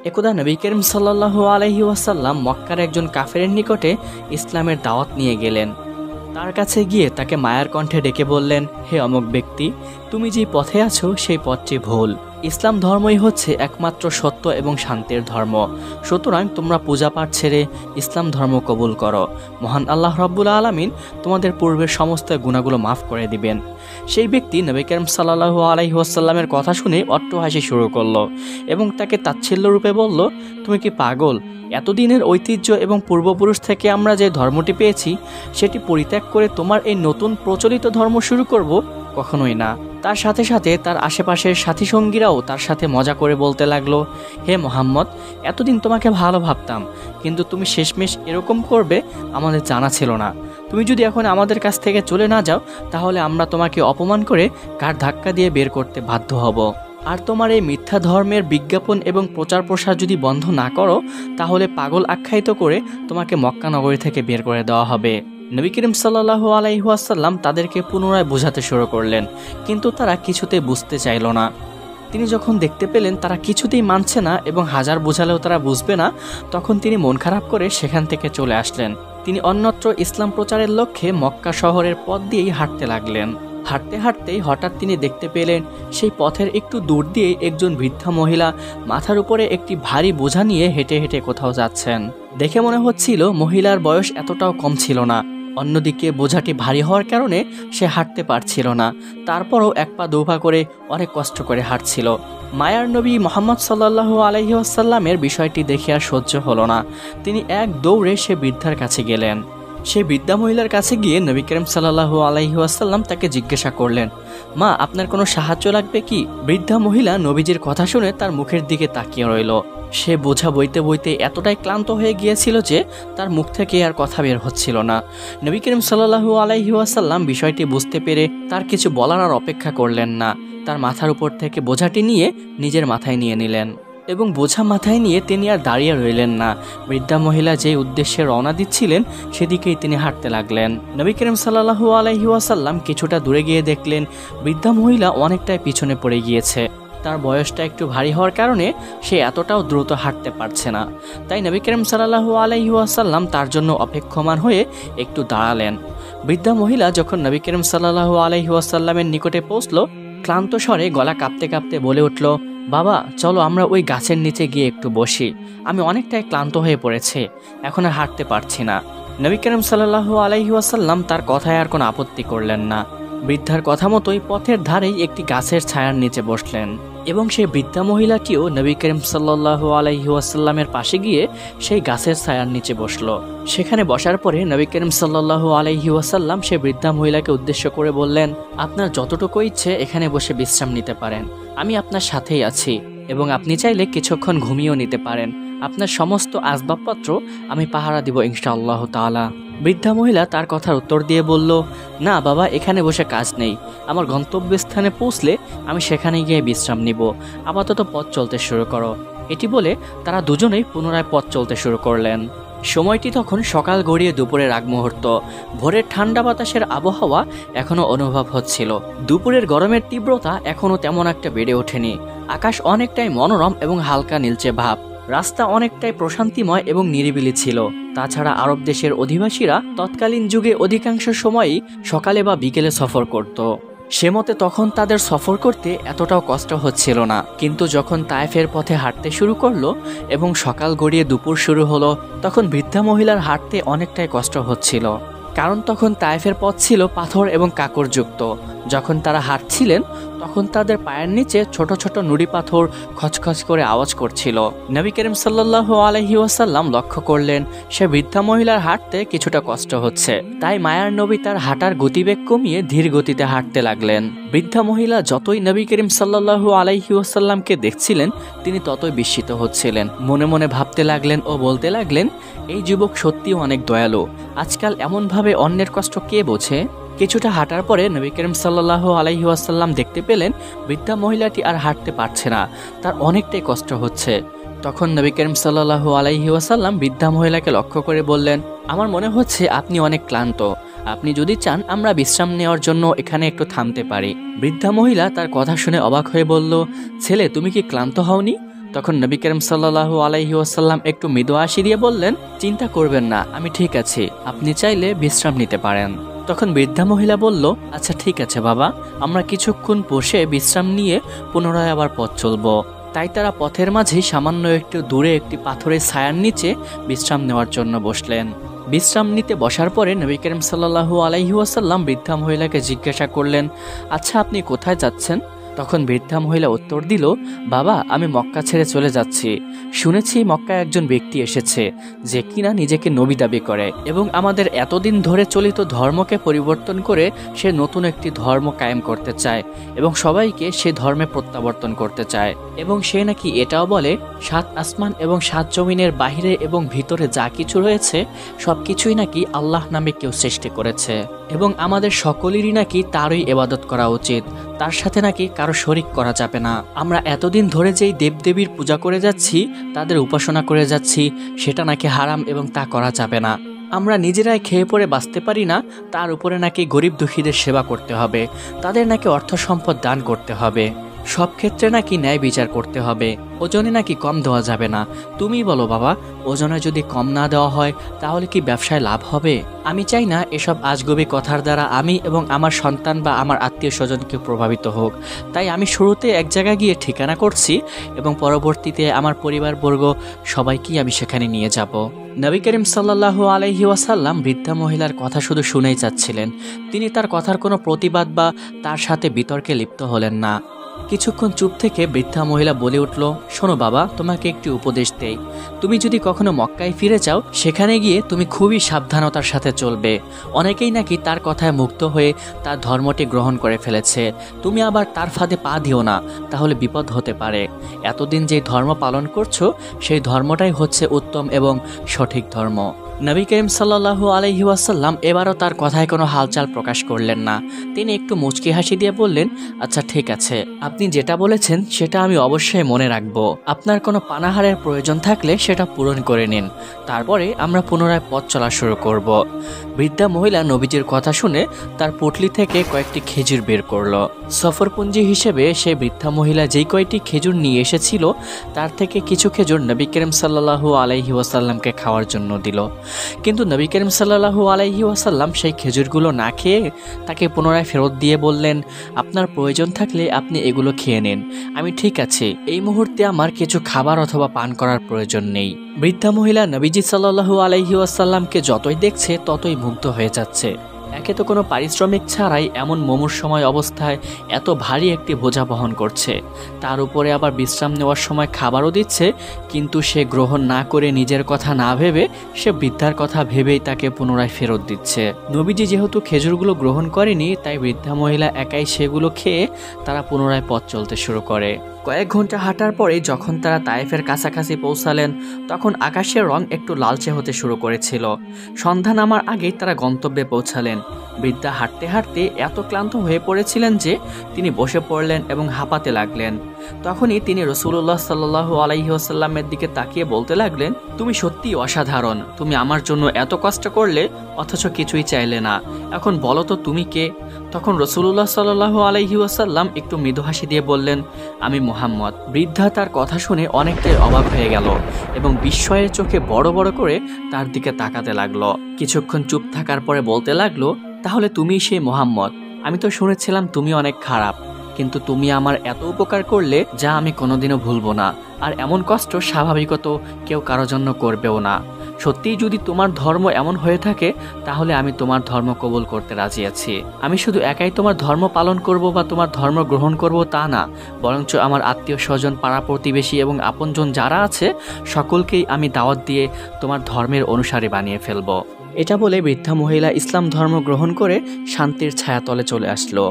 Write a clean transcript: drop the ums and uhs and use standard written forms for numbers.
একদা নবী করিম সাল্লাল্লাহু আলাইহি ওয়াসাল্লাম মক্কার একজন কাফেরের নিকটে ইসলামের দাওয়াত নিয়ে গেলেন। তার কাছে গিয়ে তাকে মায়ার কণ্ঠে ডেকে বললেন, হে অমুক ব্যক্তি, তুমি যে পথে আছো সেই পথটি ভুল। ইসলাম ধর্মই হচ্ছে একমাত্র সত্য এবং শান্তির ধর্ম। সুতরাং তোমরা পূজা পাঠ ছেড়ে ইসলাম ধর্ম কবুল করো। মহান আল্লাহ রব্বুল আলামিন তোমাদের পূর্বের সমস্ত গুনাহগুলো মাফ করে দিবেন। সেই ব্যক্তি নবী করিম সাল্লাল্লাহু আলাইহি ওয়াসাল্লামের কথা শুনে অট্টহাসি শুরু করলো এবং তাকে তাচ্ছিল্য রূপে বলল, তুমি কি পাগল? এতদিনের ঐতিহ্য এবং পূর্বপুরুষ থেকে আমরা যে ধর্মটি পেয়েছি সেটি পরিত্যাগ করে তোমার এই নতুন প্রচলিত ধর্ম শুরু করব? কখনোই না। তার সাথে সাথে তার আশেপাশের সাথী সঙ্গীরাও তার সাথে মজা করে বলতে লাগলো, হে মোহাম্মদ, এতদিন তোমাকে ভালো ভাবতাম, কিন্তু তুমি শেষমেশ এরকম করবে আমাদের জানা ছিল না। তুমি যদি এখন আমাদের কাছ থেকে চলে না যাও তাহলে আমরা তোমাকে অপমান করে ঘাড় ধাক্কা দিয়ে বের করতে বাধ্য হব। আর তোমার এই মিথ্যা ধর্মের বিজ্ঞাপন এবং প্রচার প্রসার যদি বন্ধ না করো তাহলে পাগল আখ্যায়িত করে তোমাকে মক্কা নগরী থেকে বের করে দেওয়া হবে। নবী করিম সাল্লাল্লাহু আলাইহি ওয়াসাল্লাম তাদেরকে পুনরায় বোঝাতে শুরু করলেন, কিন্তু তারা কিছুতেই বুঝতে চাইল না। তিনি যখন দেখতে পেলেন তারা কিছুতেই মানছে না এবং হাজার বোঝালেও তারা বুঝবে না, তখন তিনি মন খারাপ করে সেখান থেকে চলে আসলেন। তিনি অন্যত্র ইসলাম প্রচারের লক্ষ্যে মক্কা শহরের পথ দিয়েই হাঁটতে লাগলেন। হাঁটতে হাঁটতেই হঠাৎ তিনি দেখতে পেলেন সেই পথের একটু দূর দিয়ে একজন বৃদ্ধা মহিলা মাথার উপরে একটি ভারী বোঝা নিয়ে হেঁটে হেঁটে কোথাও যাচ্ছেন। দেখে মনে হচ্ছিল মহিলার বয়স এতটাও কম ছিল না। অন্যদিকে বোঝাটি ভারী হওয়ার কারণে সে হাঁটতে পারছিল না, তারপরও এক পা দু পা করে অনেক কষ্ট করে হাঁটছিল। মায়ার নবী মুহাম্মদ সাল্লাল্লাহু আলাইহি ওয়াসাল্লামের বিষয়টি দেখে আর সহ্য হলো না। তিনি এক দৌড়ে সে বৃদ্ধার কাছে গেলেন। সেই বৃদ্ধা মহিলার কাছে গিয়ে নবী করিম সাল্লাল্লাহু আলাইহি ওয়াসাল্লাম তাকে জিজ্ঞাসা করলেন, মা, আপনার কোনো সাহায্য লাগবে কি? বৃদ্ধা মহিলা নবীজির কথা শুনে তার মুখের দিকে তাকিয়ে রইল। সে বোঝা বইতে বইতে এতটাই ক্লান্ত হয়ে গিয়েছিল যে তার মুখ থেকে আর কথা বের হচ্ছিল না। নবী করিম সাল্লাল্লাহু আলাইহি ওয়াসাল্লাম বিষয়টি বুঝতে পেরে তার কিছু বলার আর অপেক্ষা করলেন না। তার মাথার উপর থেকে বোঝাটি নিয়ে নিজের মাথায় নিয়ে নিলেন এবং বোঝা মাথায় নিয়ে তিনি আর দাঁড়িয়ে রইলেন না। বৃদ্ধা মহিলা যে উদ্দেশ্যে রওনা দিচ্ছিলেন সেদিকেই তিনি হাঁটতে লাগলেন। নবী করিম সাল্লাল্লাহু আলাইহি ওয়াসাল্লাম কিছুটা দূরে গিয়ে দেখলেন বৃদ্ধা মহিলা অনেকটাই পিছনে পড়ে গিয়েছে। তার বয়সটা একটু ভারী হওয়ার কারণে সে এতটাও দ্রুত হাঁটতে পারছে না। তাই নবী করিম সাল্লাল্লাহু আলাইহি ওয়াসাল্লাম তার জন্য অপেক্ষমান হয়ে একটু দাঁড়ালেন। বৃদ্ধা মহিলা যখন নবী করিম সাল্লাল্লাহু আলাইহি ওয়াসাল্লামের নিকটে পৌঁছল, ক্লান্ত স্বরে গলা কাঁপতে কাঁপতে বলে উঠল, বাবা, চলো আমরা ওই গাছের নিচে গিয়ে একটু বসি। আমি অনেকটাই ক্লান্ত হয়ে পড়েছি, এখন আর হাঁটতে পারছি না। নবী করিম সাল্লাল্লাহু আলাইহি ওয়াসাল্লাম তার কথায় আর কোনো আপত্তি করলেন না। বৃদ্ধার কথা মতোই পথের ধারেই একটি গাছের ছায়ার নিচে বসলেন এবং সেই বৃদ্ধা মহিলাটিও নবী করিম সাল্লাল্লাহু আলাইহি ওয়াসাল্লামের পাশে গিয়ে সেই গাছের ছায়ার নিচে বসলো। সেখানে বসার পরে নবী করিম সাল্লাল্লাহু আলাইহি ওয়াসাল্লাম সেই বৃদ্ধা মহিলাকে উদ্দেশ্য করে বললেন, আপনার যতটুকু ইচ্ছে এখানে বসে বিশ্রাম নিতে পারেন, আমি আপনার সাথেই আছি এবং আপনি চাইলে কিছুক্ষণ ঘুমিয়েও নিতে পারেন। আপনার সমস্ত আসবাবপত্র আমি পাহারা দিব ইনশাআল্লাহ তাআলা। বৃদ্ধা মহিলা তার কথার উত্তর দিয়ে বলল, না বাবা, এখানে বসে কাজ নেই, আমার গন্তব্যস্থানে পৌঁছলে আমি সেখানে গিয়ে বিশ্রাম নিব, আপাতত পথ চলতে শুরু করো। এটি বলে তারা দুজনেই পুনরায় পথ চলতে শুরু করলেন। সময়টি তখন সকাল গড়িয়ে দুপুরের আগ মুহূর্ত। ভোরের ঠান্ডা বাতাসের আবহাওয়া এখনও অনুভব হচ্ছিল। দুপুরের গরমের তীব্রতা এখনও তেমন একটা বেড়ে ওঠেনি। আকাশ অনেকটাই মনোরম এবং হালকা নীলচে ভাব। রাস্তা অনেকটাই প্রশান্তিময় এবং নিরিবিলি ছিল। তাছাড়া আরব দেশের অধিবাসীরা তৎকালীন যুগে অধিকাংশ সময়ই সকালে বা বিকেলে সফর করত। সে মতে তখন তাদের সফর করতে এতটাও কষ্ট হচ্ছিল না। কিন্তু যখন তায়েফের পথে হাঁটতে শুরু করলো এবং সকাল গড়িয়ে দুপুর শুরু হলো, তখন বৃদ্ধা মহিলার হাঁটতে অনেকটাই কষ্ট হচ্ছিল। কারণ তখন তায়েফের পথ ছিল পাথর এবং কাঁকরযুক্ত। যখন তারা হাঁটছিলেন তখন তাদের পায়ের নিচে ছোট ছোট নুড়ি পাথর খচখচ করে আওয়াজ করছিল। নবী করিম সাল্লাল্লাহু আলাইহি ওয়াসাল্লাম লক্ষ্য করলেন সে বৃদ্ধা মহিলার হাঁটতে কিছুটা কষ্ট হচ্ছে। তাই মায়ার নবী তার হাঁটার গতিবেগ কমিয়ে ধীর গতিতে হাঁটতে লাগলেন। বৃদ্ধা মহিলা যতই নবী করিম সাল্লাল্লাহু আলাইহি ওয়াসাল্লামকে দেখছিলেন তিনি ততই বিস্মিত হচ্ছিলেন। মনে মনে ভাবতে লাগলেন ও বলতে লাগলেন, এই যুবক সত্যিই অনেক দয়ালু, আজকাল এমনভাবে অন্যের কষ্ট কে বোঝে। কিছুটা হাঁটার পরে নবী করিম সাল্লাল্লাহু আলাইহি ওয়াসাল্লাম দেখতে পেলেন বৃদ্ধা মহিলাটি আর হাঁটতে পারছে না, তার অনেকটাই কষ্ট হচ্ছে। তখন নবী করিম সাল্লাল্লাহু আলাইহি ওয়াসাল্লাম বৃদ্ধা মহিলাকে লক্ষ্য করে বললেন, আমার মনে হচ্ছে আপনি অনেক ক্লান্ত, আপনি যদি চান আমরা বিশ্রাম নেওয়ার জন্য এখানে একটু থামতে পারি। বৃদ্ধা মহিলা তার কথা শুনে অবাক হয়ে বলল, ছেলে, তুমি কি ক্লান্ত হওনি? তখন নবী করিম সাল্লাল্লাহু আলাইহি ওয়াসাল্লাম একটু মৃদু হাসি দিয়ে বললেন, চিন্তা করবেন না, আমি ঠিক আছি, আপনি চাইলে বিশ্রাম নিতে পারেন। তখন বৃদ্ধা মহিলা বলল, আচ্ছা ঠিক আছে বাবা, আমরা কিছুক্ষণ বসে বিশ্রাম নিয়ে পুনরায় আবার পথ চলব। তাই তারা পথের মাঝেই সামান্য একটু দূরে একটি পাথরের ছায়ার নিচে বিশ্রাম নেওয়ার জন্য বসলেন। বিশ্রাম নিতে বসার পরে নবী করিম সাল্লাল্লাহু আলাইহি ওয়াসাল্লাম বৃদ্ধা মহিলাকে জিজ্ঞাসা করলেন, আচ্ছা আপনি কোথায় যাচ্ছেন? তখন বৃদ্ধা মহিলা উত্তর দিল, বাবা আমি মক্কা ছেড়ে চলে যাচ্ছি। শুনেছি মক্কায় একজন ব্যক্তি এসেছে যে কিনা নিজেকে নবী দাবি করে এবং আমাদের এতদিন ধরে চলিত ধর্মকে পরিবর্তন করে সে নতুন একটি ধর্ম কায়েম করতে চায় এবং সবাইকে সে ধর্মে প্রত্যাবর্তন করতে চায়। এবং সে নাকি এটাও বলে 7 আসমান এবং 7 জমিনের বাহিরে এবং ভিতরে যা কিছু রয়েছে সব কিছুই নাকি আল্লাহ নামে কেউ সৃষ্টি করেছে এবং আমাদের সকলেরই নাকি তারই ইবাদত করা উচিত, তার সাথে নাকি কারো শরিক করা যাবে না। আমরা এতদিন ধরে যেই দেবদেবীর পূজা করে যাচ্ছি, তাদের উপাসনা করে যাচ্ছি, সেটা নাকি হারাম এবং তা করা যাবে না। আমরা নিজেরাই খেয়ে পড়ে বাঁচতে পারি না, তার উপরে নাকি গরিব দুঃখীদের সেবা করতে হবে, তাদের নাকি অর্থ সম্পদ দান করতে হবে, সব ক্ষেত্রে নাকি ন্যায় বিচার করতে হবে, ওজনে নাকি কম দেওয়া যাবে না। তুমি বলো বাবা, ওজনে যদি কম না দেওয়া হয় তাহলে কি ব্যবসায় লাভ হবে? আমি চাই না এসব আজগবি কথার দ্বারা আমি এবং আমার সন্তান বা আমার আত্মীয় স্বজনকে প্রভাবিত হোক। তাই আমি শুরুতে এক জায়গায় গিয়ে ঠিকানা করছি এবং পরবর্তীতে আমার পরিবারবর্গ সবাইকেই আমি সেখানে নিয়ে যাব। নবী করিম সাল্লাল্লাহু আলাইহি ওয়াসাল্লাম বৃদ্ধা মহিলার কথা শুধু শুনেই যাচ্ছিলেন, তিনি তার কথার কোনো প্রতিবাদ বা তার সাথে বিতর্কে লিপ্ত হলেন না। কিছুক্ষণ চুপ থেকে বৃদ্ধা মহিলা বলে উঠল, শোনো বাবা, তোমাকে একটি উপদেশ দেই। তুমি যদি কখনো মক্কায় ফিরে যাও, সেখানে গিয়ে তুমি খুবই সাবধানতার সাথে চলবে। অনেকেই নাকি তার কথায় মুগ্ধ হয়ে তার ধর্মটি গ্রহণ করে ফেলেছে। তুমি আবার তার ফাঁদে পা দিও না, তাহলে বিপদ হতে পারে। এতদিন যে ধর্ম পালন করছো সেই ধর্মটাই হচ্ছে উত্তম এবং সঠিক ধর্ম। নবী করিম সাল্লাল্লাহু আলাইহি ওয়াসাল্লাম এবারও তার কথায় কোনো হালচাল প্রকাশ করলেন না। তিনি একটু মুচকি হাসি দিয়ে বললেন, আচ্ছা ঠিক আছে, আপনি যেটা বলেছেন সেটা আমি অবশ্যই মনে রাখব। আপনার কোনো পানাহারের প্রয়োজন থাকলে সেটা পূরণ করে নিন, তারপরে আমরা পুনরায় পথ চলা শুরু করব। বৃদ্ধা মহিলা নবীজির কথা শুনে তার পুটলি থেকে কয়েকটি খেজুর বের করলো। সফরপুঞ্জি হিসেবে সেই বৃদ্ধা মহিলা যেই কয়টি খেজুর নিয়ে এসেছিল তার থেকে কিছু খেজুর নবী করিম সাল্লাল্লাহু আলাইহি ওয়াসাল্লামকে খাওয়ার জন্য দিল। কিন্তু নবী করিম সাল্লাল্লাহু আলাইহি ওয়াসাল্লাম সেই খেজুরগুলো না খেয়ে তাকে পুনরায় ফেরত দিয়ে বললেন, আপনার প্রয়োজন থাকলে আপনি এগুলো খেয়ে নিন, আমি ঠিক আছে, এই মুহূর্তে আমার কিছু খাবার অথবা পান করার প্রয়োজন নেই। বৃদ্ধা মহিলা নবীজি সাল্লাল্লাহু আলাইহি ওয়াসাল্লামকে যতই দেখছে ততই মুগ্ধ হয়ে যাচ্ছে। একে তো কোনো পারিশ্রমিক ছাড়াই এমন মুমূর্ষময় অবস্থায় এত ভারী একটি বোঝা বহন করছে, তার উপরে আবার বিশ্রাম নেওয়ার সময় খাবারও দিচ্ছে, কিন্তু সে গ্রহণ না করে নিজের কথা না ভেবে সে বৃদ্ধার কথা ভেবেই তাকে পুনরায় ফেরত দিচ্ছে। নবীজি যেহেতু খেজুরগুলো গ্রহণ করেনি, তাই বৃদ্ধা মহিলা একাই সেগুলো খেয়ে তারা পুনরায় পথ চলতে শুরু করে। কয়েক ঘন্টা হাঁটার পরে যখন তারা তায়েফের কাছাকাছি পৌঁছালেন, তখন আকাশের রং একটু লালচে হতে শুরু করেছিল। সন্ধ্যা নামার আগেই তারা গন্তব্যে পৌঁছালেন। বৃদ্ধা হাঁটতে হাঁটতে এত ক্লান্ত হয়ে পড়েছিলেন যে তিনি বসে পড়লেন এবং হাঁপাতে লাগলেন। তখনই তিনি রাসূলুল্লাহ সাল্লাল্লাহু আলাইহি ওয়াসাল্লামের দিকে তাকিয়ে বলতে লাগলেন, তুমি সত্যিই অসাধারণ, তুমি আমার জন্য এত কষ্ট করলে অথচ কিছুই চাইলে না, এখন বলো তো তুমি কে? তখন রাসূলুল্লাহ সাল্লাল্লাহু আলাইহি ওয়াসাল্লাম একটু মৃদু হাসি দিয়ে বললেন, আমি মুহাম্মদ। বৃদ্ধা তার কথা শুনে অনেকটাই অবাক হয়ে গেল এবং বিস্ময়ের চোখে বড় বড় করে তার দিকে তাকাতে লাগলো। কিছুক্ষণ চুপ থাকার পরে বলতে লাগলো, তাহলে তুমি সেই মুহাম্মদ? আমি তো শুনেছিলাম তুমি অনেক খারাপ, কিন্তু তুমি আমার এত উপকার করলে যা আমি কোনোদিনও ভুলবো না, আর এমন কষ্ট স্বাভাবিকত কেউ কারো জন্য করবেও না। সত্যিই যদি তোমার ধর্ম এমন হয়ে থাকে তাহলে আমি তোমার ধর্ম কবুল করতে রাজি আছি। আমি শুধু একাই তোমার ধর্ম পালন করব বা তোমার ধর্ম গ্রহণ করব তা না, বরঞ্চ আমার আত্মীয় স্বজন, পাড়া প্রতিবেশী এবং আপনজন যারা আছে সকলকেই আমি দাওয়াত দিয়ে তোমার ধর্মের অনুসারী বানিয়ে ফেলব। এটা বলে বৃদ্ধা মহিলা ইসলাম ধর্ম গ্রহণ করে শান্তির ছায়াতলে চলে আসলো।